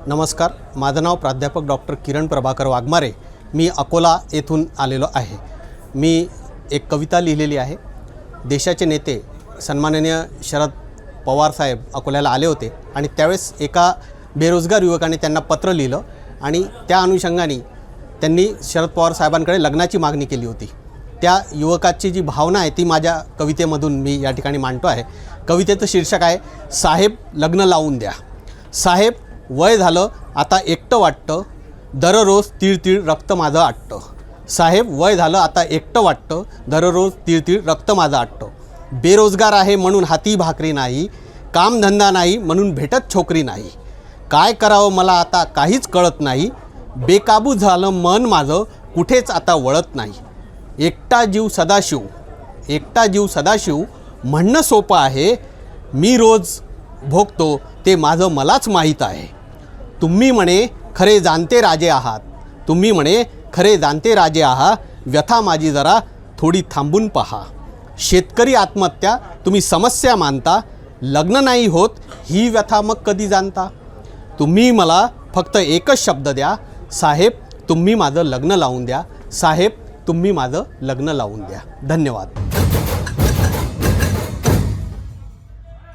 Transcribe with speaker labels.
Speaker 1: नमस्कार, माझं नाव प्राध्यापक डॉक्टर किरण प्रभाकर वाघमारे। मी अकोला येथून आलेलो आहे। मी एक कविता लिहिलेली आहे। देशाचे नेते सन्माननीय शरद पवार साहेब अकोल्याला आले होते आणि त्यावेळेस एका बेरोजगार युवकाने त्यांना पत्र लिहिलं आणि त्या अनुषंगाने त्यांनी शरद पवार साहेबांकडे लग्नाची मागणी केली होती। त्या युवकाची जी भावना आहे ती माझ्या कवितेमधून मी या ठिकाणी मांडतो आहे। कवितेचं शीर्षक आहे साहेब लग्न लावून द्या। साहेब वय झालं आता एकटं वाटतं, दररोज तीळ रक्त माझं आटतं। साहेब वय झालं आता एकटं वाटतं, दररोज तीळ रक्त माझं आटतं। बेरोजगार आहे म्हणून हाती भाकरी नाही, कामधंदा नाही म्हणून भेटत छोकरी नाही। काय करावं मला आता काहीच कळत नाही, बेकाबू झालं मन माझं कुठेच आता वळत नाही। एकटा जीव सदाशिव, एकटा जीव सदाशिव म्हणणं सोपं आहे, मी रोज भोगतो ते माझं मलाच माहीत आहे। तुम्ही म्हणे खरे जाणते राजे आहात, तुम्ही म्हणे खरे जाणते राजे आहात, व्यथा माझी जरा थोडी थांबून पहा। शेतकरी आत्महत्या तुम्ही समस्या मानता, लग्न नाही होत ही व्यथा मग कधी जाणता। तुम्ही मला फक्त एकच शब्द द्या, साहेब तुम्ही माझं लग्न लावून द्या। साहेब तुम्ही माझं लग्न लावून द्या। धन्यवाद।